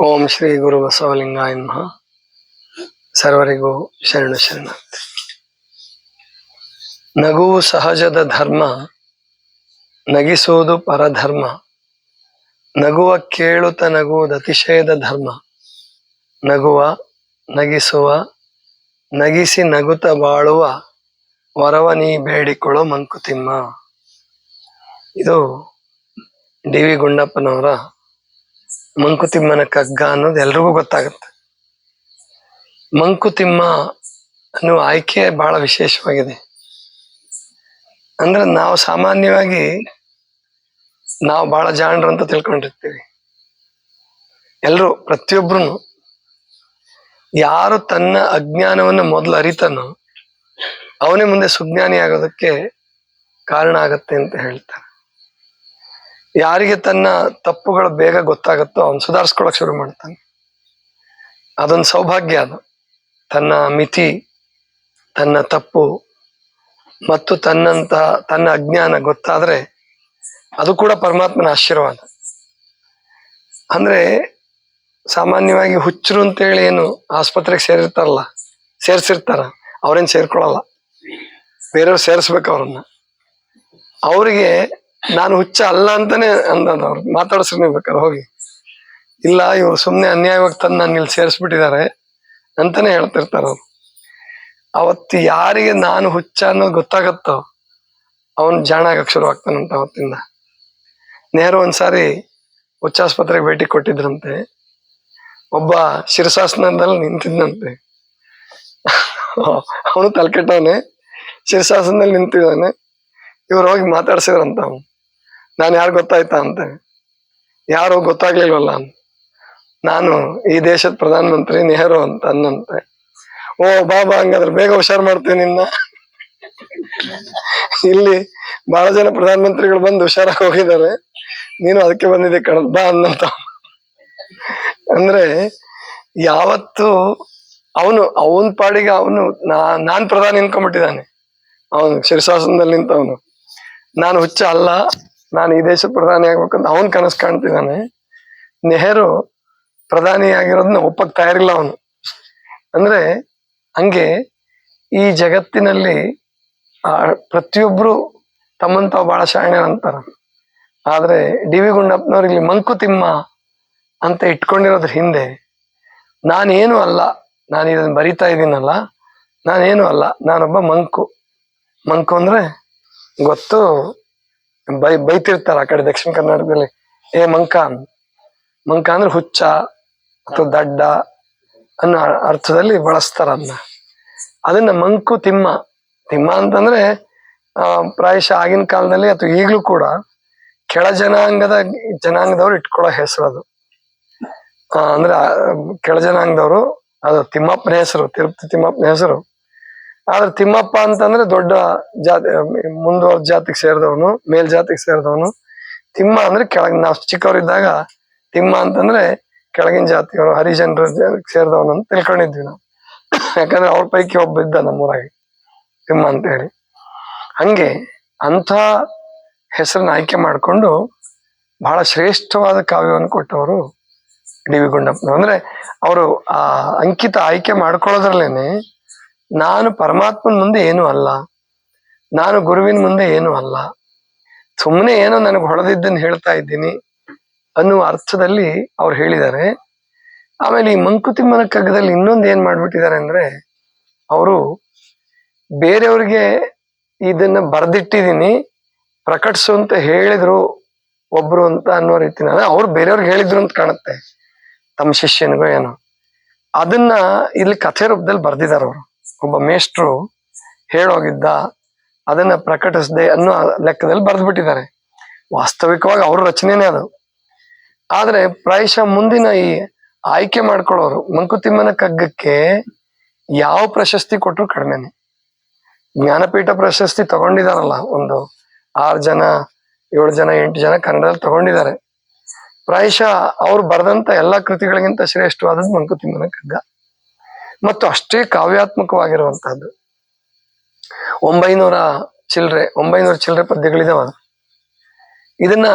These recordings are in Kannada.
ಓಂ ಶ್ರೀ ಗುರು ಬಸವಲಿಂಗಾಯ ನಮಃ. ಸರ್ವರಿಗೂ ಶರಣು ಶರಣಾರ್ಥಿ. ನಗುವು ಸಹಜದ ಧರ್ಮ, ನಗಿಸುವುದು ಪರಧರ್ಮ. ನಗುವ ಕೇಳುತ್ತ ನಗುವುದು ಅತಿಶಯದ ಧರ್ಮ. ನಗುವ ನಗಿಸುವ ನಗಿಸಿ ನಗುತ್ತ ಬಾಳುವ ವರವ ನೀ ಬೇಡಿಕೊಳ್ಳೋ ಮಂಕುತಿಮ್ಮ. ಇದು ಡಿ ವಿ ಗುಂಡಪ್ಪನವರ ಮಂಕುತಿಮ್ಮನ ಕಗ್ಗ ಅನ್ನೋದು ಎಲ್ರಿಗೂ ಗೊತ್ತಾಗುತ್ತೆ. ಮಂಕುತಿಮ್ಮ ಅನ್ನುವ ಆಯ್ಕೆ ಬಹಳ ವಿಶೇಷವಾಗಿದೆ. ಅಂದ್ರೆ ನಾವು ಸಾಮಾನ್ಯವಾಗಿ ನಾವು ಬಹಳ ಜಾಣರು ಅಂತ ತಿಳ್ಕೊಂಡಿರ್ತೀವಿ. ಎಲ್ರು ಪ್ರತಿಯೊಬ್ರು ಯಾರು ತನ್ನ ಅಜ್ಞಾನವನ್ನು ಮೊದಲು ಅರಿತಾನೋ ಅವನೇ ಮುಂದೆ ಸುಜ್ಞಾನಿ ಆಗೋದಕ್ಕೆ ಕಾರಣ ಆಗತ್ತೆ ಅಂತ ಹೇಳ್ತಾರೆ. ಯಾರಿಗೆ ತನ್ನ ತಪ್ಪುಗಳು ಬೇಗ ಗೊತ್ತಾಗುತ್ತೋ ಅವನು ಸುಧಾರಿಸ್ಕೊಳಕ್ ಶುರು ಮಾಡ್ತಾನೆ. ಅದೊಂದು ಸೌಭಾಗ್ಯ. ಅದು ತನ್ನ ಮಿತಿ, ತನ್ನ ತಪ್ಪು ಮತ್ತು ತನ್ನ ಅಜ್ಞಾನ ಗೊತ್ತಾದ್ರೆ ಅದು ಕೂಡ ಪರಮಾತ್ಮನ ಆಶೀರ್ವಾದ. ಅಂದ್ರೆ ಸಾಮಾನ್ಯವಾಗಿ ಹುಚ್ಚರು ಅಂತೇಳಿ ಏನು ಆಸ್ಪತ್ರೆಗೆ ಸೇರ್ಸಿರ್ತಾರ, ಅವ್ರೇನ್ ಸೇರ್ಕೊಳಲ್ಲ, ಬೇರೆಯವ್ರು ಸೇರಿಸ್ಬೇಕು ಅವ್ರನ್ನ. ಅವ್ರಿಗೆ ನಾನು ಹುಚ್ಚ ಅಲ್ಲ ಅಂತಾನೆ ಅಂದವ್ರು ಮಾತಾಡಿಸ್ರಿ ಬೇಕಾದ್ರೆ ಹೋಗಿ, ಇಲ್ಲ ಇವ್ರು ಸುಮ್ಮನೆ ಅನ್ಯಾಯವಾಗಿ ತಂದು ನಾನು ಇಲ್ಲಿ ಸೇರಿಸ್ಬಿಟ್ಟಿದ್ದಾರೆ ಅಂತಾನೆ ಹೇಳ್ತಿರ್ತಾರ ಅವ್ರು. ಅವತ್ತು ಯಾರಿಗೆ ನಾನು ಹುಚ್ಚ ಅನ್ನೋದು ಗೊತ್ತಾಗತ್ತೋ ಅವನು ಜಾಣ ಆಗಕ್ ಶುರು ಆಗ್ತಾನಂತ. ಅವತ್ತಿಂದ ನೆಹರು ಒಂದ್ಸಾರಿ ಹುಚ್ಚಾಸ್ಪತ್ರೆಗೆ ಭೇಟಿ ಕೊಟ್ಟಿದ್ರಂತೆ. ಒಬ್ಬ ಶಿರಸಾಸನದಲ್ಲಿ ನಿಂತಿದ್ದಂತೆ. ಅವನು ತಲೆಕೆಟ್ಟವನೆ, ಶಿರಸಾಸನದಲ್ಲಿ ನಿಂತಿದ್ದಾನೆ. ಇವ್ರು ಹೋಗಿ ಮಾತಾಡ್ಸಿದ್ರಂತ. ಅವನು, ನಾನು ಯಾರು ಗೊತ್ತಾಯ್ತಾ ಅಂತ. ಯಾರು ಗೊತ್ತಾಗ್ಲಿಲ್ವಲ್ಲ. ನಾನು ಈ ದೇಶದ ಪ್ರಧಾನ ಮಂತ್ರಿ ನೆಹರು ಅಂತ ಅನ್ನಂತೆ. ಓ ಬಾಬಾ, ಹಂಗಾದ್ರೆ ಬೇಗ ಹುಷಾರ್ ಮಾಡ್ತೇನೆ ನಿನ್ನ. ಇಲ್ಲಿ ಬಹಳ ಜನ ಪ್ರಧಾನ ಮಂತ್ರಿಗಳು ಬಂದು ಹುಷಾರಾಗಿ ಹೋಗಿದ್ದಾರೆ, ನೀನು ಅದಕ್ಕೆ ಬಂದಿದೆ ಕಣದ್ ಬಾ ಅನ್ನಂತ. ಅಂದ್ರೆ ಯಾವತ್ತು ಅವನ್ ಪಾಡಿಗೆ ಅವನು ನಾನ್ ಪ್ರಧಾನಿ ಅನ್ಕೊಂಡ್ಬಿಟ್ಟಿದ್ದಾನೆ. ಅವನು ಶಿರಸಾಸನದಲ್ಲಿ ನಿಂತವನು ನಾನು ಹುಚ್ಚ ಅಲ್ಲ, ನಾನು ಈ ದೇಶದ ಪ್ರಧಾನಿ ಆಗ್ಬೇಕಂತ ಅವನ್ ಕನಸು ಕಾಣ್ತಿದ್ದಾನೆ. ನೆಹರು ಪ್ರಧಾನಿ ಆಗಿರೋದನ್ನ ಒಪ್ಪಕ್ ತಯಾರಿಲ್ಲ ಅವನು. ಅಂದ್ರೆ ಹಂಗೆ ಈ ಜಗತ್ತಿನಲ್ಲಿ ಪ್ರತಿಯೊಬ್ರು ತಮ್ಮಂತ ಬಹಳ ಶಾಣ್ಯರ ಅಂತಾರ. ಆದ್ರೆ ಡಿ ವಿ ಗುಂಡಪ್ಪನವ್ರು ಇಲ್ಲಿ ಮಂಕುತಿಮ್ಮ ಅಂತ ಇಟ್ಕೊಂಡಿರೋದ್ರ ಹಿಂದೆ ನಾನೇನು ಅಲ್ಲ, ನಾನು ಇದನ್ನ ಬರಿತಾ ಇದ್ದೀನಲ್ಲ, ನಾನೇನು ಅಲ್ಲ, ನಾನೊಬ್ಬ ಮಂಕು. ಮಂಕು ಅಂದ್ರೆ ಗೊತ್ತು, ಬೈತಿರ್ತಾರ ಆ ಕಡೆ ದಕ್ಷಿಣ ಕರ್ನಾಟಕದಲ್ಲಿ, ಏ ಮಂಕ ಅಂದ್ರೆ ಹುಚ್ಚ ಅಥವಾ ದಡ್ಡ ಅನ್ನೋ ಅರ್ಥದಲ್ಲಿ ಬಳಸ್ತಾರ ಅದನ್ನ ಮಂಕು ತಿಮ್ಮ. ತಿಮ್ಮ ಅಂತಂದ್ರೆ ಪ್ರಾಯಶಃ ಆಗಿನ ಕಾಲದಲ್ಲಿ ಅಥವಾ ಈಗಲೂ ಕೂಡ ಕೆಳ ಜನಾಂಗದವ್ರು ಇಟ್ಕೊಳ್ಳೋ ಹೆಸರು ಅದು. ಅಂದ್ರೆ ಕೆಳ ಜನಾಂಗದವರು, ಅದು ತಿಮ್ಮಪ್ಪನ ಹೆಸರು, ತಿರುಪತಿ ತಿಮ್ಮಪ್ಪನ ಹೆಸರು. ಆದ್ರೆ ತಿಮ್ಮಪ್ಪ ಅಂತಂದ್ರೆ ದೊಡ್ಡ ಜಾತಿ, ಮುಂದುವರೆದ ಜಾತಿಗೆ ಸೇರಿದವನು, ಮೇಲ್ಜಾತಿಗೆ ಸೇರಿದವನು. ತಿಮ್ಮ ಅಂದ್ರೆ ಕೆಳಗಿನ, ನಾವು ಚಿಕ್ಕವರಿದ್ದಾಗ ತಿಮ್ಮ ಅಂತಂದ್ರೆ ಕೆಳಗಿನ ಜಾತಿಯವರು, ಹರಿಜನರ ಸೇರಿದವನು ಅಂತ ತಿಳ್ಕೊಂಡಿದ್ವಿ ನಾವು. ಯಾಕಂದ್ರೆ ಅವ್ರ ಪೈಕಿ ಒಬ್ಬ ಇದ್ದ ನಮ್ಮೂರಾಗಿ ತಿಮ್ಮ ಅಂತ ಹೇಳಿ. ಹಂಗೆ ಅಂಥ ಹೆಸರನ್ನ ಆಯ್ಕೆ ಮಾಡಿಕೊಂಡು ಬಹಳ ಶ್ರೇಷ್ಠವಾದ ಕಾವ್ಯವನ್ನು ಕೊಟ್ಟವರು ಡಿ ವಿ ಗುಂಡಪ್ಪನವರು. ಅಂದ್ರೆ ಅವರು ಆ ಅಂಕಿತ ಆಯ್ಕೆ ಮಾಡ್ಕೊಳ್ಳೋದ್ರಲ್ಲೇನೆ ನಾನು ಪರಮಾತ್ಮನ ಮುಂದೆ ಏನು ಅಲ್ಲ, ನಾನು ಗುರುವಿನ ಮುಂದೆ ಏನು ಅಲ್ಲ, ಸುಮ್ಮನೆ ಏನೋ ನನಗೆ ಹೊಳೆದಿದ್ದನ್ನು ಹೇಳ್ತಾ ಇದ್ದೀನಿ ಅನ್ನುವ ಅರ್ಥದಲ್ಲಿ ಅವ್ರು ಹೇಳಿದ್ದಾರೆ. ಆಮೇಲೆ ಈ ಮಂಕುತಿಮ್ಮನ ಕಗ್ಗದಲ್ಲಿ ಇನ್ನೊಂದು ಏನ್ ಮಾಡ್ಬಿಟ್ಟಿದ್ದಾರೆ ಅಂದ್ರೆ, ಅವರು ಬೇರೆಯವ್ರಿಗೆ ಇದನ್ನ ಬರ್ದಿಟ್ಟಿದೀನಿ ಪ್ರಕಟಿಸು ಅಂತ ಹೇಳಿದ್ರು ಒಬ್ರು ಅಂತ ಅನ್ನೋ ರೀತಿನ ಅವ್ರು ಬೇರೆಯವ್ರಿಗೆ ಹೇಳಿದ್ರು ಅಂತ ಕಾಣುತ್ತೆ, ತಮ್ಮ ಶಿಷ್ಯನಿಗೂ ಏನೋ. ಅದನ್ನ ಇಲ್ಲಿ ಕಥೆ ರೂಪದಲ್ಲಿ ಬರ್ದಿದ್ದಾರೆ ಅವರು. ಒಬ್ಬ ಮೇಷ್ಟ್ರು ಹೇಳೋಗಿದ್ದ, ಅದನ್ನ ಪ್ರಕಟಿಸದೆ ಅನ್ನೋ ಲೆಕ್ಕದಲ್ಲಿ ಬರ್ದ್ಬಿಟ್ಟಿದ್ದಾರೆ. ವಾಸ್ತವಿಕವಾಗಿ ಅವ್ರ ರಚನೆನೇ ಅದು. ಆದ್ರೆ ಪ್ರಾಯಶಃ ಮುಂದಿನ ಈ ಆಯ್ಕೆ ಮಾಡ್ಕೊಳ್ಳೋರು ಮಂಕುತಿಮ್ಮನ ಕಗ್ಗಕ್ಕೆ ಯಾವ ಪ್ರಶಸ್ತಿ ಕೊಟ್ಟರು ಕಡಿಮೆನೆ. ಜ್ಞಾನಪೀಠ ಪ್ರಶಸ್ತಿ ತಗೊಂಡಿದಾರಲ್ಲ, ಒಂದು 6 ಜನ 7 ಜನ 8 ಜನ ಕನ್ನಡದಲ್ಲಿ ತಗೊಂಡಿದ್ದಾರೆ. ಪ್ರಾಯಶಃ ಅವ್ರು ಬರೆದಂತ ಎಲ್ಲಾ ಕೃತಿಗಳಿಗಿಂತ ಶ್ರೇಷ್ಠವಾದದ್ದು ಮಂಕುತಿಮ್ಮನ ಕಗ್ಗ, ಮತ್ತು ಅಷ್ಟೇ ಕಾವ್ಯಾತ್ಮಕವಾಗಿರುವಂತಹದ್ದು. 900 ಚಿಲ್ಲರೆ ಪದ್ಯಗಳಿದಾವ. ಇದನ್ನ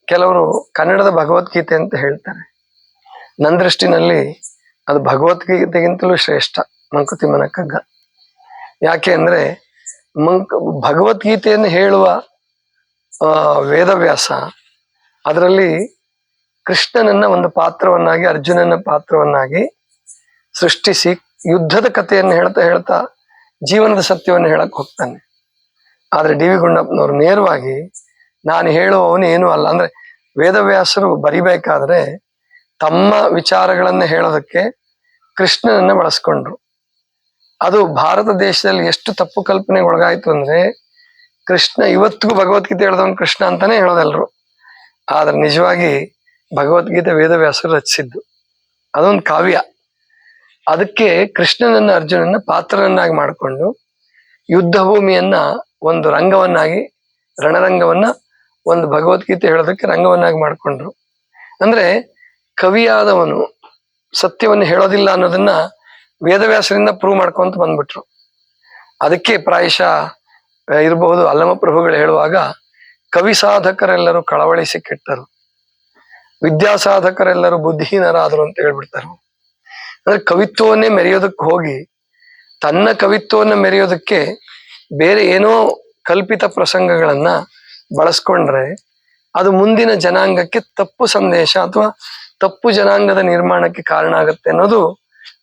ಕೆಲವರು ಕನ್ನಡದ ಭಗವದ್ಗೀತೆ ಅಂತ ಹೇಳ್ತಾರೆ. ನನ್ನ ದೃಷ್ಟಿನಲ್ಲಿ ಅದು ಭಗವದ್ಗೀತೆಗಿಂತಲೂ ಶ್ರೇಷ್ಠ ಮಂಕುತಿಮ್ಮನ ಕಗ್ಗ. ಯಾಕೆ ಅಂದ್ರೆ ಭಗವದ್ಗೀತೆಯನ್ನು ಹೇಳುವ ವೇದವ್ಯಾಸ ಅದರಲ್ಲಿ ಕೃಷ್ಣನನ್ನ ಒಂದು ಪಾತ್ರವನ್ನಾಗಿ, ಅರ್ಜುನನ ಪಾತ್ರವನ್ನಾಗಿ ಸೃಷ್ಟಿಸಿ ಯುದ್ಧದ ಕಥೆಯನ್ನು ಹೇಳ್ತಾ ಹೇಳ್ತಾ ಜೀವನದ ಸತ್ಯವನ್ನು ಹೇಳಕ್ ಹೋಗ್ತಾನೆ. ಆದ್ರೆ ಡಿ ವಿ ಗುಂಡಪ್ಪನವರು ನೇರವಾಗಿ ನಾನು ಹೇಳುವವನು ಏನೂ ಅಲ್ಲ ಅಂದ್ರೆ, ವೇದವ್ಯಾಸರು ಬರಿಬೇಕಾದ್ರೆ ತಮ್ಮ ವಿಚಾರಗಳನ್ನ ಹೇಳೋದಕ್ಕೆ ಕೃಷ್ಣನನ್ನ ಬಳಸ್ಕೊಂಡ್ರು. ಅದು ಭಾರತ ದೇಶದಲ್ಲಿ ಎಷ್ಟು ತಪ್ಪು ಕಲ್ಪನೆಗೆ ಒಳಗಾಯ್ತು ಅಂದ್ರೆ, ಕೃಷ್ಣ ಇವತ್ತಿಗೂ ಭಗವದ್ಗೀತೆ ಹೇಳಿದವನು ಕೃಷ್ಣ ಅಂತಾನೆ ಹೇಳೋದೆಲ್ರು. ಆದ್ರೆ ನಿಜವಾಗಿ ಭಗವದ್ಗೀತೆ ವೇದವ್ಯಾಸರು ರಚಿಸಿದ್ದು, ಅದೊಂದು ಕಾವ್ಯ. ಅದಕ್ಕೆ ಕೃಷ್ಣನನ್ನ ಅರ್ಜುನನ್ನ ಪಾತ್ರರನ್ನಾಗಿ ಮಾಡಿಕೊಂಡು ಯುದ್ಧ ಭೂಮಿಯನ್ನ ಒಂದು ರಂಗವನ್ನಾಗಿ, ರಣರಂಗವನ್ನ ಒಂದು ಭಗವದ್ಗೀತೆ ಹೇಳೋದಕ್ಕೆ ರಂಗವನ್ನಾಗಿ ಮಾಡಿಕೊಂಡ್ರು. ಅಂದ್ರೆ ಕವಿಯಾದವನು ಸತ್ಯವನ್ನು ಹೇಳೋದಿಲ್ಲ ಅನ್ನೋದನ್ನ ವೇದವ್ಯಾಸರಿಂದ ಪ್ರೂವ್ ಮಾಡ್ಕೊಂತ ಬಂದ್ಬಿಟ್ರು. ಅದಕ್ಕೆ ಪ್ರಾಯಶಃ ಇರಬಹುದು ಅಲ್ಲಮ ಪ್ರಭುಗಳು ಹೇಳುವಾಗ, ಕವಿ ಸಾಧಕರೆಲ್ಲರೂ ಕಳವಳಿಸಿ ಕೆಟ್ಟರು, ವಿದ್ಯಾಸಾಧಕರೆಲ್ಲರೂ ಬುದ್ಧಿಹೀನರಾದರು ಅಂತ ಹೇಳ್ಬಿಡ್ತಾರೆ. ಅಂದ್ರೆ ಕವಿತ್ವವನ್ನೇ ಮೆರೆಯೋದಕ್ಕೆ ಹೋಗಿ ತನ್ನ ಕವಿತ್ವವನ್ನ ಮೆರೆಯೋದಕ್ಕೆ ಬೇರೆ ಏನೋ ಕಲ್ಪಿತ ಪ್ರಸಂಗಗಳನ್ನ ಬಳಸ್ಕೊಂಡ್ರೆ ಅದು ಮುಂದಿನ ಜನಾಂಗಕ್ಕೆ ತಪ್ಪು ಸಂದೇಶ ಅಥವಾ ತಪ್ಪು ಜನಾಂಗದ ನಿರ್ಮಾಣಕ್ಕೆ ಕಾರಣ ಆಗುತ್ತೆ ಅನ್ನೋದು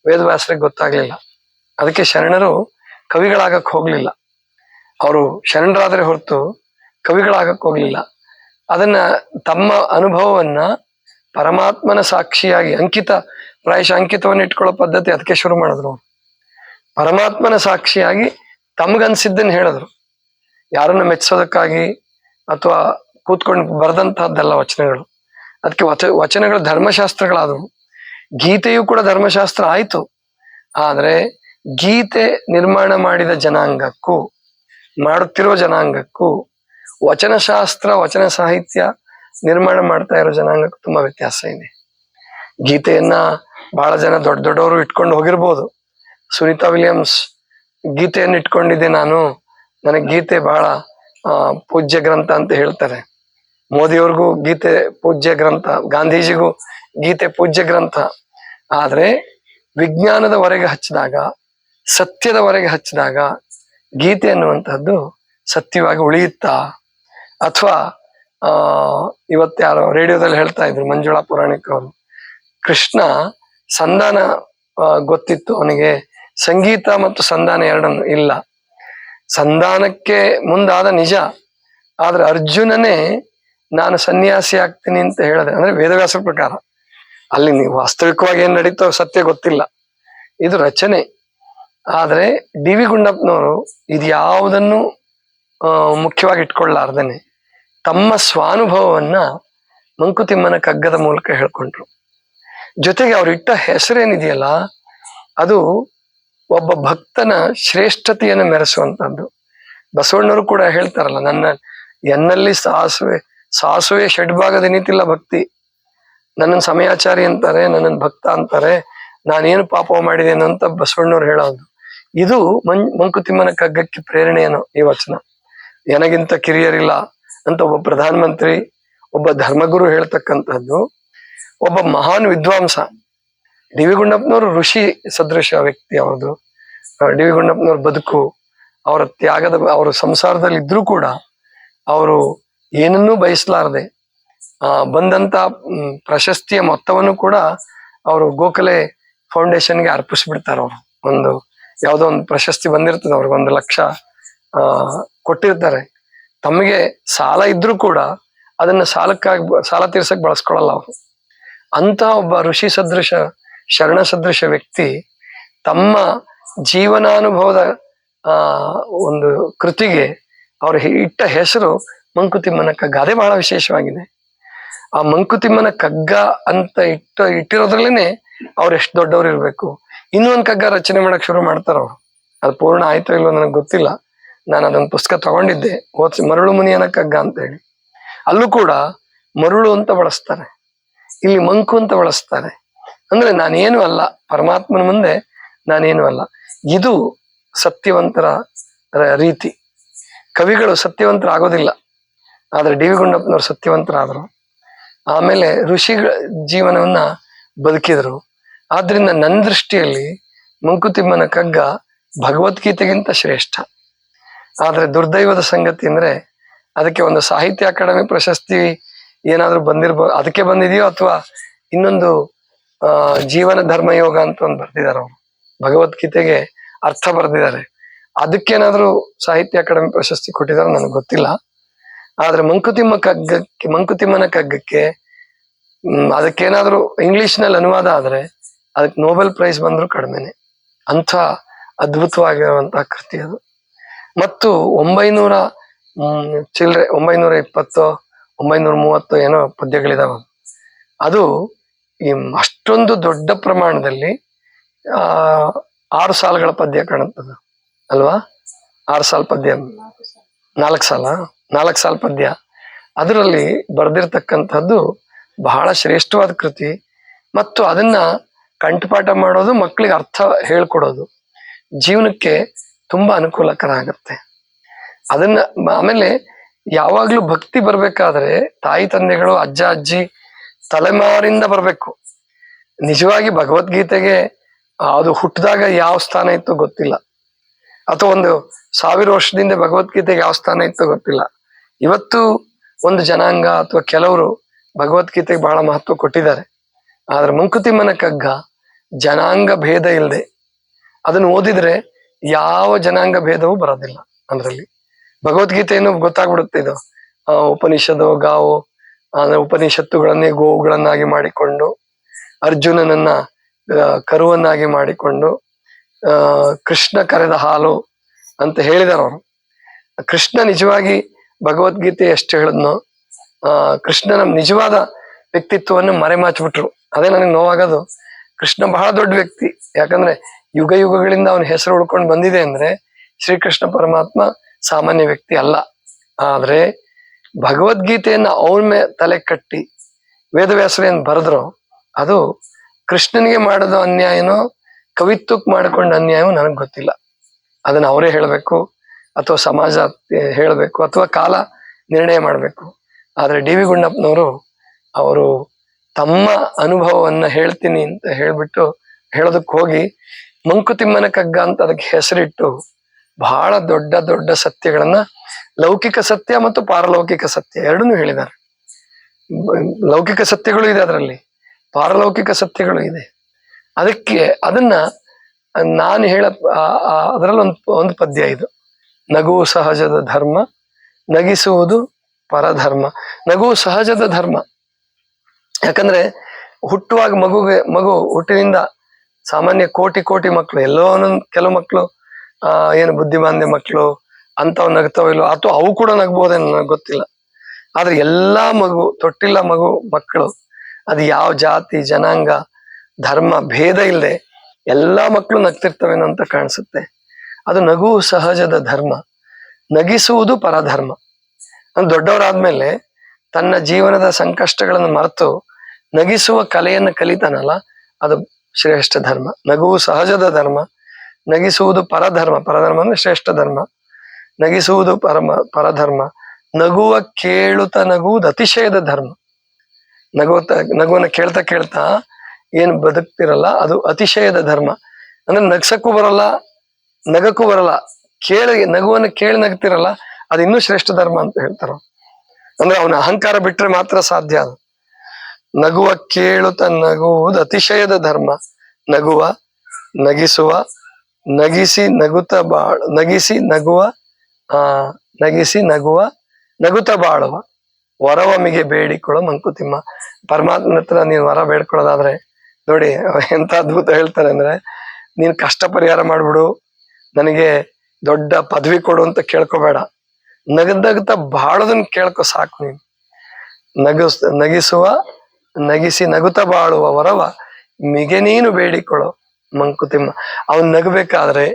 ವೇದವ್ಯಾಸರಿಗೆ ಗೊತ್ತಾಗ್ಲಿಲ್ಲ. ಅದಕ್ಕೆ ಶರಣರು ಕವಿಗಳಾಗಕ್ ಹೋಗ್ಲಿಲ್ಲ. ಅವರು ಶರಣರಾದ್ರೆ ಹೊರತು ಕವಿಗಳಾಗಕ್ ಹೋಗ್ಲಿಲ್ಲ. ಅದನ್ನ ತಮ್ಮ ಅನುಭವವನ್ನ ಪರಮಾತ್ಮನ ಸಾಕ್ಷಿಯಾಗಿ ಪ್ರಾಯಶಃ ಅಂಕಿತವನ್ನು ಇಟ್ಕೊಳ್ಳೋ ಪದ್ಧತಿ ಅದಕ್ಕೆ ಶುರು ಮಾಡಿದ್ರು. ಪರಮಾತ್ಮನ ಸಾಕ್ಷಿಯಾಗಿ ತಮಗನ್ಸಿದ್ದನ್ನು ಹೇಳಿದ್ರು. ಯಾರನ್ನ ಮೆಚ್ಚೋದಕ್ಕಾಗಿ ಅಥವಾ ಕೂತ್ಕೊಂಡು ಬರೆದಂತಹದ್ದೆಲ್ಲ ವಚನಗಳು. ಅದಕ್ಕೆ ವಚನಗಳು ಧರ್ಮಶಾಸ್ತ್ರಗಳಾದವು. ಗೀತೆಯೂ ಕೂಡ ಧರ್ಮಶಾಸ್ತ್ರ ಆಯ್ತು. ಆದ್ರೆ ಗೀತೆ ನಿರ್ಮಾಣ ಮಾಡಿದ ಜನಾಂಗಕ್ಕೂ ಮಾಡುತ್ತಿರುವ ಜನಾಂಗಕ್ಕೂ ವಚನಶಾಸ್ತ್ರ, ವಚನ ಸಾಹಿತ್ಯ ನಿರ್ಮಾಣ ಮಾಡ್ತಾ ಇರೋ ಜನಾಂಗಕ್ಕೂ ತುಂಬಾ ವ್ಯತ್ಯಾಸ ಇದೆ. ಗೀತೆಯನ್ನ ಬಹಳ ಜನ ದೊಡ್ಡ ದೊಡ್ಡವರು ಇಟ್ಕೊಂಡು ಹೋಗಿರ್ಬೋದು. ಸುನೀತಾ ವಿಲಿಯಮ್ಸ್ ಗೀತೆಯನ್ನು ಇಟ್ಕೊಂಡಿದ್ದೆ ನಾನು, ನನಗೆ ಗೀತೆ ಬಹಳ ಪೂಜ್ಯ ಗ್ರಂಥ ಅಂತ ಹೇಳ್ತಾರೆ. ಮೋದಿಯವ್ರಿಗೂ ಗೀತೆ ಪೂಜ್ಯ ಗ್ರಂಥ, ಗಾಂಧೀಜಿಗೂ ಗೀತೆ ಪೂಜ್ಯ ಗ್ರಂಥ. ಆದ್ರೆ ವಿಜ್ಞಾನದವರೆಗೆ ಹಚ್ಚಿದಾಗ, ಸತ್ಯದವರೆಗೆ ಹಚ್ಚಿದಾಗ ಗೀತೆ ಅನ್ನುವಂಥದ್ದು ಸತ್ಯವಾಗಿ ಉಳಿಯುತ್ತಾ? ಅಥವಾ ಇವತ್ತ್ಯಾರೋ ರೇಡಿಯೋದಲ್ಲಿ ಹೇಳ್ತಾ ಇದ್ರು ಮಂಜುಳಾ ಪುರಾಣಿಕ್ ಅವರು, ಕೃಷ್ಣ ಸಂಧಾನ ಗೊತ್ತಿತ್ತು ಅವನಿಗೆ, ಸಂಗೀತ ಮತ್ತು ಸಂಧಾನ ಎರಡನ್ನು ಇಲ್ಲ. ಸಂಧಾನಕ್ಕೆ ಮುಂದಾದ ನಿಜ, ಆದ್ರೆ ಅರ್ಜುನನೇ ನಾನು ಸನ್ಯಾಸಿ ಆಗ್ತೀನಿ ಅಂತ ಹೇಳಿದೆ. ಅಂದ್ರೆ ವೇದವ್ಯಾಸರ ಪ್ರಕಾರ. ಅಲ್ಲಿ ನೀವು ವಾಸ್ತವಿಕವಾಗಿ ಏನ್ ನಡೀತೋ ಸತ್ಯ ಗೊತ್ತಿಲ್ಲ, ಇದು ರಚನೆ. ಆದ್ರೆ ಡಿ ವಿ ಗುಂಡಪ್ಪನವರು ಇದ್ಯಾವುದನ್ನು ಮುಖ್ಯವಾಗಿ ಇಟ್ಕೊಳ್ಳಾರ್ದೇನೆ ತಮ್ಮ ಸ್ವಾನುಭವವನ್ನ ಮಂಕುತಿಮ್ಮನ ಕಗ್ಗದ ಮೂಲಕ ಹೇಳ್ಕೊಂಡ್ರು. ಜೊತೆಗೆ ಅವ್ರು ಇಟ್ಟ ಹೆಸರೇನಿದೆಯಲ್ಲ, ಅದು ಒಬ್ಬ ಭಕ್ತನ ಶ್ರೇಷ್ಠತೆಯನ್ನು ಮೆರೆಸುವಂತದ್ದು. ಬಸವಣ್ಣವರು ಕೂಡ ಹೇಳ್ತಾರಲ್ಲ, ಎನ್ನಲ್ಲಿ ಸಾಸುವೆ ಷಡ್ಭಾಗದ ನಿಂತಿಲ್ಲ ಭಕ್ತಿ. ನನ್ನನ್ನು ಸಮಯಾಚಾರಿ ಅಂತಾರೆ, ನನ್ನನ್ನು ಭಕ್ತ ಅಂತಾರೆ, ನಾನೇನು ಪಾಪ ಮಾಡಿದೇನು ಅಂತ ಬಸವಣ್ಣವ್ರು ಹೇಳೋದು. ಇದು ಮಂಕುತಿಮ್ಮನ ಕಗ್ಗಕ್ಕೆ ಪ್ರೇರಣೆಯೇನೋ ಈ ವಚನ. ನನಗಿಂತ ಕಿರಿಯರಿಲ್ಲ ಅಂತ ಒಬ್ಬ ಪ್ರಧಾನ ಮಂತ್ರಿ, ಒಬ್ಬ ಧರ್ಮಗುರು ಹೇಳ್ತಕ್ಕಂಥದ್ದು. ಒಬ್ಬ ಮಹಾನ್ ವಿದ್ವಾಂಸ ಡಿ ವಿ ಗುಂಡಪ್ಪನವರು ಋಷಿ ಸದೃಶ ವ್ಯಕ್ತಿ. ಅವ್ರದ್ದು ಡಿ ವಿ ಗುಂಡಪ್ಪನವ್ರ ಬದುಕು, ಅವರ ತ್ಯಾಗದ, ಅವರು ಸಂಸಾರದಲ್ಲಿ ಇದ್ರೂ ಕೂಡ ಅವರು ಏನನ್ನೂ ಬಯಸಲಾರದೆ ಬಂದಂತ ಪ್ರಶಸ್ತಿಯ ಮೊತ್ತವನ್ನು ಕೂಡ ಅವರು ಗೋಖಲೆ ಫೌಂಡೇಶನ್ಗೆ ಅರ್ಪಿಸ್ಬಿಡ್ತಾರೆ. ಅವರು ಯಾವುದೋ ಒಂದು ಪ್ರಶಸ್ತಿ ಬಂದಿರ್ತದೆ, ಅವ್ರಿಗೆ 1 ಲಕ್ಷ ಕೊಟ್ಟಿರ್ತಾರೆ. ತಮಗೆ ಸಾಲ ಇದ್ರೂ ಕೂಡ ಅದನ್ನ ಸಾಲ ತೀರ್ಸಕ್ ಬಳಸ್ಕೊಳಲ್ಲ ಅವರು. ಅಂತ ಒಬ್ಬ ಋಷಿ ಸದೃಶ, ಶರಣ ಸದೃಶ ವ್ಯಕ್ತಿ ತಮ್ಮ ಜೀವನಾನುಭವದ ಒಂದು ಕೃತಿಗೆ ಅವರು ಇಟ್ಟ ಹೆಸರು ಮಂಕುತಿಮ್ಮನ ಕಗ್ಗ. ಅದೇ ಬಹಳ ವಿಶೇಷವಾಗಿದೆ. ಆ ಮಂಕುತಿಮ್ಮನ ಕಗ್ಗ ಅಂತ ಇಟ್ಟಿರೋದ್ರಲ್ಲೇನೆ ಅವ್ರು ಎಷ್ಟು ದೊಡ್ಡವ್ರು ಇರ್ಬೇಕು. ಇನ್ನೊಂದು ಕಗ್ಗ ರಚನೆ ಮಾಡಕ್ ಶುರು ಮಾಡ್ತಾರ ಅವ್ರು. ಅದು ಪೂರ್ಣ ಆಯ್ತೋ ಇಲ್ಲೋ ನನಗೆ ಗೊತ್ತಿಲ್ಲ. ನಾನು ಅದೊಂದು ಪುಸ್ತಕ ತಗೊಂಡಿದ್ದೆ, ಮರಳು ಮುನಿಯನ ಕಗ್ಗ ಅಂತ ಹೇಳಿ. ಅಲ್ಲೂ ಕೂಡ ಮರುಳು ಅಂತ ಬಳಸ್ತಾರೆ, ಇಲ್ಲಿ ಮಂಕು ಅಂತ ಬಳಸ್ತಾರೆ. ಅಂದ್ರೆ ನಾನೇನು ಅಲ್ಲ, ಪರಮಾತ್ಮನ ಮುಂದೆ ನಾನೇನು ಅಲ್ಲ. ಇದು ಸತ್ಯವಂತರ ರೀತಿ. ಕವಿಗಳು ಸತ್ಯವಂತರಾಗೋದಿಲ್ಲ, ಆದ್ರೆ ಡಿ ವಿ ಗುಂಡಪ್ಪನವ್ರು ಸತ್ಯವಂತರಾದರು. ಆಮೇಲೆ ಋಷಿಗಳ ಜೀವನವನ್ನ ಬದುಕಿದ್ರು. ಆದ್ರಿಂದ ನನ್ನ ದೃಷ್ಟಿಯಲ್ಲಿ ಮಂಕುತಿಮ್ಮನ ಕಗ್ಗ ಭಗವದ್ಗೀತೆಗಿಂತ ಶ್ರೇಷ್ಠ. ಆದ್ರೆ ದುರ್ದೈವದ ಸಂಗತಿ ಅಂದ್ರೆ ಅದಕ್ಕೆ ಒಂದು ಸಾಹಿತ್ಯ ಅಕಾಡೆಮಿ ಪ್ರಶಸ್ತಿ ಏನಾದ್ರೂ ಬಂದಿರ್ಬೋದು, ಅದಕ್ಕೆ ಬಂದಿದೆಯೋ ಅಥವಾ ಇನ್ನೊಂದು ಜೀವನ ಧರ್ಮ ಯೋಗ ಅಂತ ಒಂದು ಬರ್ದಿದ್ದಾರೆ ಅವರು, ಭಗವದ್ಗೀತೆಗೆ ಅರ್ಥ ಬರ್ದಿದ್ದಾರೆ, ಅದಕ್ಕೇನಾದ್ರೂ ಸಾಹಿತ್ಯ ಅಕಾಡೆಮಿ ಪ್ರಶಸ್ತಿ ಕೊಟ್ಟಿದಾರೋ ನನಗೆ ಗೊತ್ತಿಲ್ಲ. ಆದ್ರೆ ಮಂಕುತಿಮ್ಮನ ಕಗ್ಗಕ್ಕೆ ಅದಕ್ಕೇನಾದ್ರೂ ಇಂಗ್ಲಿಷ್ ನಲ್ಲಿ ಅನುವಾದ ಆದ್ರೆ ಅದಕ್ಕೆ ನೋಬೆಲ್ ಪ್ರೈಸ್ ಬಂದ್ರು ಕಡಿಮೆನೆ. ಅಂಥ ಅದ್ಭುತವಾಗಿರುವಂತಹ ಕೃತಿ ಅದು. ಮತ್ತು 920 930 ಏನೋ ಪದ್ಯಗಳಿದಾವ. ಅದು ಅಷ್ಟೊಂದು ದೊಡ್ಡ ಪ್ರಮಾಣದಲ್ಲಿ 6 ಸಾಲುಗಳ ಪದ್ಯ ಕಾಣುತ್ತದೆ ಅಲ್ವಾ? 6 ಸಾಲು ಪದ್ಯ, 4 ಸಾಲು ಪದ್ಯ. ಅದರಲ್ಲಿ ಬರೆದಿರ್ತಕ್ಕಂಥದ್ದು ಬಹಳ ಶ್ರೇಷ್ಠವಾದ ಕೃತಿ. ಮತ್ತು ಅದನ್ನ ಕಂಠಪಾಠ ಮಾಡೋದು, ಮಕ್ಕಳಿಗೆ ಅರ್ಥ ಹೇಳ್ಕೊಡೋದು ಜೀವನಕ್ಕೆ ತುಂಬಾ ಅನುಕೂಲಕರ ಆಗತ್ತೆ. ಅದನ್ನ ಆಮೇಲೆ ಯಾವಾಗ್ಲೂ ಭಕ್ತಿ ಬರ್ಬೇಕಾದ್ರೆ ತಾಯಿ ತಂದೆಗಳು, ಅಜ್ಜ ಅಜ್ಜಿ ತಲೆಮಾರಿಂದ ಬರ್ಬೇಕು. ನಿಜವಾಗಿ ಭಗವದ್ಗೀತೆಗೆ ಅದು ಹುಟ್ಟಿದಾಗ ಯಾವ ಸ್ಥಾನ ಇತ್ತು ಗೊತ್ತಿಲ್ಲ, ಅಥವಾ 1000 ವರ್ಷದಿಂದ ಭಗವದ್ಗೀತೆಗೆ ಯಾವ ಸ್ಥಾನ ಇತ್ತು ಗೊತ್ತಿಲ್ಲ. ಇವತ್ತು ಒಂದು ಜನಾಂಗ ಅಥವಾ ಕೆಲವರು ಭಗವದ್ಗೀತೆಗೆ ಬಹಳ ಮಹತ್ವ ಕೊಟ್ಟಿದ್ದಾರೆ. ಆದ್ರೆ ಮಂಕುತಿಮ್ಮನ ಕಗ್ಗ ಜನಾಂಗ ಭೇದ ಇಲ್ಲದೆ ಅದನ್ನು ಓದಿದ್ರೆ ಯಾವ ಜನಾಂಗ ಭೇದವೂ ಬರೋದಿಲ್ಲ. ಅದರಲ್ಲಿ ಭಗವದ್ಗೀತೆಯನ್ನು ಗೊತ್ತಾಗ್ಬಿಡುತ್ತೆ. ಇದು ಉಪನಿಷತ್ತು ಗಾವು, ಉಪನಿಷತ್ತುಗಳನ್ನೇ ಗೋವುಗಳನ್ನಾಗಿ ಮಾಡಿಕೊಂಡು, ಅರ್ಜುನನನ್ನ ಕರುವನ್ನಾಗಿ ಮಾಡಿಕೊಂಡು, ಕೃಷ್ಣ ಕರೆದ ಹಾಲು ಅಂತ ಹೇಳಿದಾರ ಅವರು. ಕೃಷ್ಣ ನಿಜವಾಗಿ ಭಗವದ್ಗೀತೆ ಎಷ್ಟು ಹೇಳಿದ್ನೋ ಕೃಷ್ಣನ ನಿಜವಾದ ವ್ಯಕ್ತಿತ್ವವನ್ನು ಮರೆಮಾಚ್ಬಿಟ್ರು. ಅದೇ ನನಗೆ ನೋವಾಗೋದು. ಕೃಷ್ಣ ಬಹಳ ದೊಡ್ಡ ವ್ಯಕ್ತಿ, ಯಾಕಂದ್ರೆ ಯುಗ ಯುಗಗಳಿಂದ ಅವನ ಹೆಸರು ಉಳ್ಕೊಂಡು ಬಂದಿದೆ ಅಂದ್ರೆ ಶ್ರೀಕೃಷ್ಣ ಪರಮಾತ್ಮ ಸಾಮಾನ್ಯ ವ್ಯಕ್ತಿ ಅಲ್ಲ. ಆದ್ರೆ ಭಗವದ್ಗೀತೆಯನ್ನ ಅವನ ತಲೆ ಕಟ್ಟಿ ವೇದವ್ಯಾಸರು ಏನ್ ಬರೆದ್ರು ಅದು ಕೃಷ್ಣನಿಗೆ ಮಾಡೋದು ಅನ್ಯಾಯನೋ ಕವಿತ್ವಕ್ಕೆ ಮಾಡಿಕೊಂಡ ಅನ್ಯಾಯವೋ ನನಗೆ ಗೊತ್ತಿಲ್ಲ. ಅದನ್ನ ಅವರೇ ಹೇಳಬೇಕು, ಅಥವಾ ಸಮಾಜ ಹೇಳಬೇಕು, ಅಥವಾ ಕಾಲ ನಿರ್ಣಯ ಮಾಡಬೇಕು. ಆದ್ರೆ ಡಿ ವಿ ಗುಂಡಪ್ಪನವರು ಅವರು ತಮ್ಮ ಅನುಭವವನ್ನ ಹೇಳ್ತೀನಿ ಅಂತ ಹೇಳ್ಬಿಟ್ಟು ಹೇಳೋದಕ್ಕೆ ಹೋಗಿ ಮಂಕುತಿಮ್ಮನ ಕಗ್ಗ ಅಂತ ಅದಕ್ಕೆ ಹೆಸರಿಟ್ಟು ಬಹಳ ದೊಡ್ಡ ದೊಡ್ಡ ಸತ್ಯಗಳನ್ನ, ಲೌಕಿಕ ಸತ್ಯ ಮತ್ತು ಪಾರಲೌಕಿಕ ಸತ್ಯ ಎರಡನ್ನೂ ಹೇಳಿದ್ದಾರೆ. ಲೌಕಿಕ ಸತ್ಯಗಳು ಇದೆ ಅದರಲ್ಲಿ, ಪಾರಲೌಕಿಕ ಸತ್ಯಗಳು ಇದೆ. ಅದಕ್ಕೆ ಅದನ್ನ ನಾನು ಅದರಲ್ಲಿ ಒಂದು ಪದ್ಯ ಇದು, ನಗು ಸಹಜದ ಧರ್ಮ, ನಗಿಸುವುದು ಪರಧರ್ಮ. ನಗು ಸಹಜದ ಧರ್ಮ. ಯಾಕಂದ್ರೆ ಹುಟ್ಟುವಾಗ ಮಗು ಹುಟ್ಟಿನಿಂದ ಸಾಮಾನ್ಯ ಕೋಟಿ ಮಕ್ಕಳು, ಎಲ್ಲೋ ಒಂದೊಂದು ಕೆಲವು ಮಕ್ಕಳು ಏನು ಬುದ್ಧಿಮಾಂದ್ಯ ಮಕ್ಕಳು ಅಂತವ್ ನಗ್ತಾವ ಇಲ್ಲೋ, ಅಥವಾ ಅವು ಕೂಡ ನಗ್ಬೋದೇನೋ ನನಗೆ ಗೊತ್ತಿಲ್ಲ. ಆದ್ರೆ ಎಲ್ಲಾ ತೊಟ್ಟಿಲ್ಲ ಮಕ್ಕಳು ಅದು ಯಾವ ಜಾತಿ ಜನಾಂಗ ಧರ್ಮ ಭೇದ ಇಲ್ಲದೆ ಎಲ್ಲಾ ಮಕ್ಕಳು ನಗ್ತಿರ್ತವೇನೋ ಅಂತ ಕಾಣಿಸುತ್ತೆ. ಅದು ನಗು ಸಹಜದ ಧರ್ಮ, ನಗಿಸುವುದು ಪರಧರ್ಮ. ದೊಡ್ಡವರಾದ್ಮೇಲೆ ತನ್ನ ಜೀವನದ ಸಂಕಷ್ಟಗಳನ್ನು ಮರೆತು ನಗಿಸುವ ಕಲೆಯನ್ನು ಕಲಿತಾನಲ್ಲ, ಅದು ಶ್ರೇಷ್ಠ ಧರ್ಮ. ನಗುವು ಸಹಜದ ಧರ್ಮ, ನಗಿಸುವುದು ಪರಧರ್ಮ. ಪರಧರ್ಮ ಅಂದ್ರೆ ಶ್ರೇಷ್ಠ ಧರ್ಮ. ನಗಿಸುವುದು ಪರಧರ್ಮ. ನಗುವ ಕೇಳುತ್ತ ನಗುವುದು ಅತಿಶಯದ ಧರ್ಮ. ನಗುವನ್ನ ಕೇಳ್ತಾ ಏನು ಬದುಕ್ತಿರಲ್ಲ ಅದು ಅತಿಶಯದ ಧರ್ಮ. ಅಂದ್ರೆ ನಗ್ಸಕ್ಕೂ ಬರಲ್ಲ, ನಗಕ್ಕೂ ಬರಲ್ಲ, ನಗುವನ್ನ ಕೇಳಿ ನಗ್ತಿರಲ್ಲ, ಅದು ಇನ್ನೂ ಶ್ರೇಷ್ಠ ಧರ್ಮ ಅಂತ ಹೇಳ್ತಾರ. ಅಂದ್ರೆ ಅವನ ಅಹಂಕಾರ ಬಿಟ್ರೆ ಮಾತ್ರ ಸಾಧ್ಯ ಅದು. ನಗುವ ಕೇಳುತ್ತ ನಗುವುದು ಅತಿಶಯದ ಧರ್ಮ. ನಗಿಸುವ ನಗಿಸಿ ನಗುವ ನಗುತ್ತ ಬಾಳುವ ವರವಮಿಗೆ ಬೇಡಿಕೊಳ್ಳೋ ಮಂಕುತಿಮ್ಮ. ಪರಮಾತ್ಮನ ಹತ್ರ ನೀನ್ ವರ ಬೇಡ್ಕೊಳ್ಳೋದಾದ್ರೆ ನೋಡಿ ಎಂತ ಅದ್ಭುತ ಹೇಳ್ತಾರೆ ಅಂದ್ರೆ, ನೀನ್ ಕಷ್ಟ ಪರಿಹಾರ ಮಾಡ್ಬಿಡು, ನನಗೆ ದೊಡ್ಡ ಪದವಿ ಕೊಡು ಅಂತ ಕೇಳ್ಕೋಬೇಡ, ನಗದಗ್ತ ಬಾಳೋದನ್ನ ಕೇಳ್ಕೊ ಸಾಕು. ನೀನು ನಗಿಸಿ ನಗುತ್ತ ಬಾಳುವ ವರವ ಮಿಗೆ ನೀನು ಬೇಡಿಕೊಳ್ಳೋ ಮಂಕುತಿಮ್ಮ. ಅವನ್ ನಗಬೇಕಾದ್ರೆ,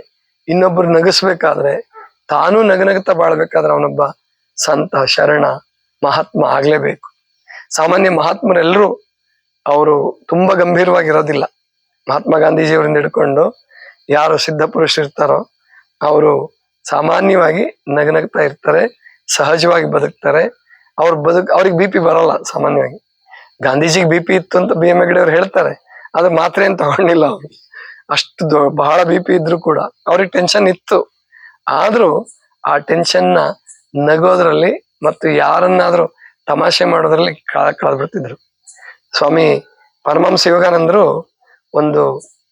ಇನ್ನೊಬ್ರು ನಗಿಸ್ಬೇಕಾದ್ರೆ, ತಾನೂ ನಗನಗುತ್ತಾ ಬಾಳ್ಬೇಕಾದ್ರೆ ಅವನೊಬ್ಬ ಸಂತ ಶರಣ ಮಹಾತ್ಮ ಆಗ್ಲೇಬೇಕು. ಸಾಮಾನ್ಯ ಮಹಾತ್ಮರೆಲ್ಲರೂ ಅವರು ತುಂಬಾ ಗಂಭೀರವಾಗಿರೋದಿಲ್ಲ. ಮಹಾತ್ಮ ಗಾಂಧೀಜಿಯವರಿಂದ ಹಿಡ್ಕೊಂಡು ಯಾರು ಸಿದ್ಧ ಪುರುಷರು ಇರ್ತಾರೋ ಅವರು ಸಾಮಾನ್ಯವಾಗಿ ನಗನಗ್ತಾ ಇರ್ತಾರೆ, ಸಹಜವಾಗಿ ಬದುಕ್ತಾರೆ. ಅವ್ರಿಗೆ BP ಬರಲ್ಲ ಸಾಮಾನ್ಯವಾಗಿ. ಗಾಂಧೀಜಿಗೆ BP ಇತ್ತು ಅಂತ BM ಹೆಗಡೆ ಅವ್ರು ಹೇಳ್ತಾರೆ. ಅದ್ರ ಮಾತ್ರೆ ಏನ್ ತಗೊಂಡಿಲ್ಲ ಅವ್ರು. ಅಷ್ಟು ಬಹಳ BP ಇದ್ರು ಕೂಡ ಅವ್ರಿಗೆ ಟೆನ್ಷನ್ ಇತ್ತು. ಆದ್ರೂ ಆ ಟೆನ್ಷನ್ನ ನಗೋದ್ರಲ್ಲಿ ಮತ್ತು ಯಾರನ್ನಾದ್ರೂ ತಮಾಷೆ ಮಾಡೋದ್ರಲ್ಲಿ ಕಳೆದ್ಬಿಡ್ತಿದ್ರು. ಸ್ವಾಮಿ ಪರಮಹಂಸ ಯೋಗಾನಂದರು ಒಂದು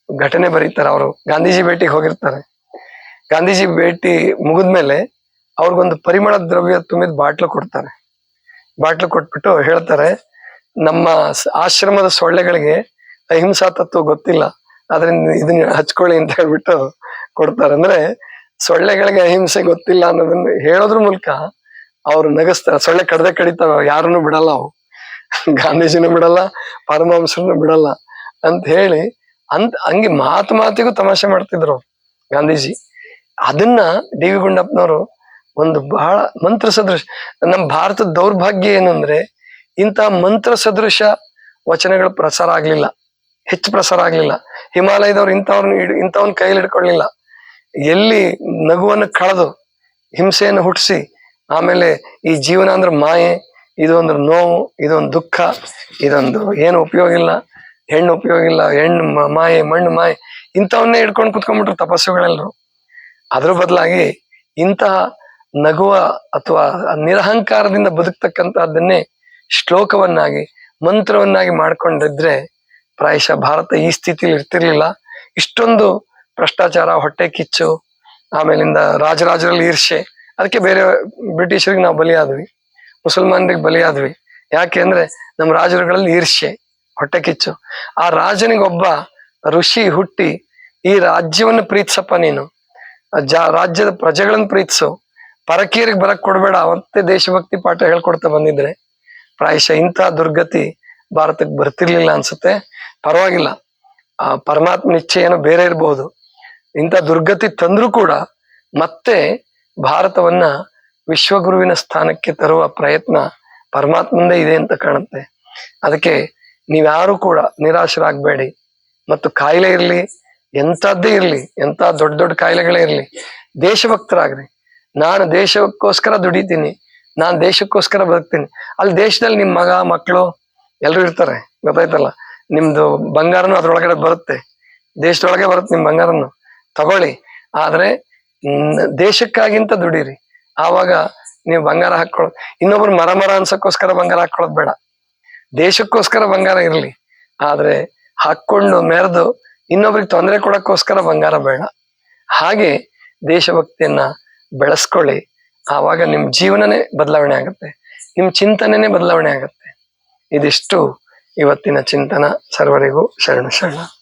ಘಟನೆ ಬರೀತಾರೆ. ಅವರು ಗಾಂಧೀಜಿ ಭೇಟಿಗೆ ಹೋಗಿರ್ತಾರೆ. ಗಾಂಧೀಜಿ ಭೇಟಿ ಮುಗಿದ್ಮೇಲೆ ಅವ್ರಿಗೊಂದು ಪರಿಮಳ ದ್ರವ್ಯ ತುಂಬಿದ ಬಾಟ್ಲು ಕೊಡ್ತಾರೆ. ಬಾಟ್ಲು ಕೊಟ್ಬಿಟ್ಟು ಹೇಳ್ತಾರೆ, ನಮ್ಮ ಆಶ್ರಮದ ಸೊಳ್ಳೆಗಳಿಗೆ ಅಹಿಂಸಾ ತತ್ವ ಗೊತ್ತಿಲ್ಲ, ಅದರಿಂದ ಇದನ್ನ ಹಚ್ಕೊಳ್ಳಿ ಅಂತ ಹೇಳ್ಬಿಟ್ಟು ಕೊಡ್ತಾರೆ. ಅಂದ್ರೆ ಸೊಳ್ಳೆಗಳಿಗೆ ಅಹಿಂಸೆ ಗೊತ್ತಿಲ್ಲ ಅನ್ನೋದನ್ನ ಹೇಳೋದ್ರ ಮೂಲಕ ಅವ್ರು ನಗಸ್ತಾರೆ. ಸೊಳ್ಳೆ ಕಡ್ದೆ ಕಡಿತಾವ, ಯಾರನ್ನು ಬಿಡಲ್ಲ ಅವು, ಗಾಂಧೀಜಿನೂ ಬಿಡಲ್ಲ, ಪರಮಹಂಸರನ್ನು ಬಿಡಲ್ಲ ಅಂತ ಹೇಳಿ ಹಂಗೆ ಮಾತಿಗೂ ತಮಾಷೆ ಮಾಡ್ತಿದ್ರು ಗಾಂಧೀಜಿ. ಅದನ್ನ ಡಿ ವಿ ಗುಂಡಪ್ಪನವರು ಒಂದು ಬಹಳ ಮಂತ್ರ ಸದೃಶ. ನಮ್ಮ ಭಾರತದ ದೌರ್ಭಾಗ್ಯ ಏನು ಅಂದ್ರೆ ಇಂತಹ ಮಂತ್ರ ಸದೃಶ ವಚನಗಳು ಪ್ರಸಾರ ಆಗ್ಲಿಲ್ಲ, ಹೆಚ್ಚು ಪ್ರಸಾರ ಆಗ್ಲಿಲ್ಲ. ಹಿಮಾಲಯದವ್ರು ಇಂಥವನ್ನ ಕೈಲಿ ಹಿಡ್ಕೊಳ್ಳಿಲ್ಲ. ಎಲ್ಲಿ ನಗುವನ್ನು ಕಳೆದು ಹಿಂಸೆಯನ್ನು ಹುಟ್ಟಿಸಿ, ಆಮೇಲೆ ಈ ಜೀವನ ಅಂದ್ರೆ ಮಾಯೆ, ಇದೊಂದು ನೋವು, ಇದೊಂದು ದುಃಖ, ಇದೊಂದು ಏನು ಉಪಯೋಗ ಇಲ್ಲ, ಹೆಣ್ಣು ಉಪಯೋಗ ಇಲ್ಲ, ಹೆಣ್ಣು ಮಾಯೆ, ಮಣ್ಣು ಮಾಯೆ, ಇಂಥವನ್ನೇ ಹಿಡ್ಕೊಂಡು ಕುತ್ಕೊಂಡ್ಬಿಟ್ರು ತಪಸ್ಸುಗಳೆಲ್ಲರು. ಅದ್ರ ಬದಲಾಗಿ ಇಂತಹ ನಗುವ ಅಥವಾ ನಿರಹಂಕಾರದಿಂದ ಬದುಕ್ತಕ್ಕಂತಹದ್ದನ್ನೇ ಶ್ಲೋಕವನ್ನಾಗಿ ಮಂತ್ರವನ್ನಾಗಿ ಮಾಡ್ಕೊಂಡಿದ್ರೆ ಪ್ರಾಯಶಃ ಭಾರತ ಈ ಸ್ಥಿತಿಲಿ ಇರ್ತಿರ್ಲಿಲ್ಲ. ಇಷ್ಟೊಂದು ಭ್ರಷ್ಟಾಚಾರ, ಹೊಟ್ಟೆ ಕಿಚ್ಚು, ಆಮೇಲಿಂದ ರಾಜರಾಜರಲ್ಲಿ ಈರ್ಷೆ, ಅದಕ್ಕೆ ಬೇರೆ ಬ್ರಿಟಿಷರಿಗೆ ನಾವು ಬಲಿಯಾದ್ವಿ, ಮುಸಲ್ಮಾನರಿಗೆ ಬಲಿಯಾದ್ವಿ. ಯಾಕೆ ಅಂದ್ರೆ ನಮ್ಮ ರಾಜರುಗಳಲ್ಲಿ ಈರ್ಷೆ, ಹೊಟ್ಟೆ ಕಿಚ್ಚು. ಆ ರಾಜನಿಗೊಬ್ಬ ಋಷಿ ಹುಟ್ಟಿ ಈ ರಾಜ್ಯವನ್ನು ಪ್ರೀತಿಸಪ್ಪ ನೀನು, ರಾಜ್ಯದ ಪ್ರಜೆಗಳನ್ನ ಪ್ರೀತಿಸು, ಪರಕೀಯರಿಗೆ ಬರಕ್ ಕೊಡ್ಬೇಡ, ಅವತ್ತೇ ದೇಶಭಕ್ತಿ ಪಾಠ ಹೇಳ್ಕೊಡ್ತಾ ಬಂದಿದ್ರೆ ಪ್ರಾಯಶಃ ಇಂಥ ದುರ್ಗತಿ ಭಾರತಕ್ಕೆ ಬರ್ತಿರ್ಲಿಲ್ಲ ಅನ್ಸುತ್ತೆ. ಪರವಾಗಿಲ್ಲ, ಆ ಪರಮಾತ್ಮ ನಿಶ್ಚಯ ಏನೋ ಬೇರೆ ಇರಬಹುದು. ಇಂಥ ದುರ್ಗತಿ ತಂದ್ರೂ ಕೂಡ ಮತ್ತೆ ಭಾರತವನ್ನ ವಿಶ್ವಗುರುವಿನ ಸ್ಥಾನಕ್ಕೆ ತರುವ ಪ್ರಯತ್ನ ಪರಮಾತ್ಮಂದೇ ಇದೆ ಅಂತ ಕಾಣುತ್ತೆ. ಅದಕ್ಕೆ ನೀವ್ಯಾರು ಕೂಡ ನಿರಾಶರಾಗಬೇಡಿ. ಮತ್ತು ಕಾಯಿಲೆ ಇರ್ಲಿ, ಎಂಥದ್ದೇ ಇರ್ಲಿ, ಎಂಥ ದೊಡ್ಡ ದೊಡ್ಡ ಕಾಯಿಲೆಗಳೇ ಇರ್ಲಿ, ದೇಶಭಕ್ತರಾಗ್ರಿ. ನಾನು ದೇಶಕ್ಕೋಸ್ಕರ ದುಡಿತೀನಿ, ನಾನು ದೇಶಕ್ಕೋಸ್ಕರ ಬದುಕ್ತೀನಿ. ಅಲ್ಲಿ ದೇಶದಲ್ಲಿ ನಿಮ್ ಮಗ ಮಕ್ಕಳು ಎಲ್ರು ಇರ್ತಾರೆ, ಗೊತ್ತಾಯ್ತಲ್ಲ. ನಿಮ್ದು ಬಂಗಾರನು ಅದ್ರೊಳಗಡೆ ಬರುತ್ತೆ, ದೇಶದೊಳಗೆ ಬರುತ್ತೆ ನಿಮ್ ಬಂಗಾರನು, ತಗೊಳ್ಳಿ. ಆದ್ರೆ ದೇಶಕ್ಕಾಗಿಂತ ದುಡೀರಿ. ಆವಾಗ ನೀವು ಬಂಗಾರ ಹಾಕೊಳ್ಳೋದು, ಇನ್ನೊಬ್ರು ಮರ ಅನ್ಸಕ್ಕೋಸ್ಕರ ಬಂಗಾರ ಹಾಕೊಳ್ಳೋದು ಬೇಡ. ದೇಶಕ್ಕೋಸ್ಕರ ಬಂಗಾರ ಇರ್ಲಿ, ಆದ್ರೆ ಹಾಕೊಂಡು ಮೆರೆದು ಇನ್ನೊಬ್ರಿಗೆ ತೊಂದರೆ ಕೊಡಕ್ಕೋಸ್ಕರ ಬಂಗಾರ ಬೇಡ. ಹಾಗೆ ದೇಶಭಕ್ತಿಯನ್ನ ಬೆಳೆಸ್ಕೊಳ್ಳಿ. ಆವಾಗ ನಿಮ್ ಜೀವನನೇ ಬದಲಾವಣೆ ಆಗುತ್ತೆ, ನಿಮ್ ಚಿಂತನೆನೇ ಬದಲಾವಣೆ ಆಗುತ್ತೆ. ಇದಿಷ್ಟು ಇವತ್ತಿನ ಚಿಂತನ. ಸರ್ವರಿಗೂ ಶರಣ ಶರಣ.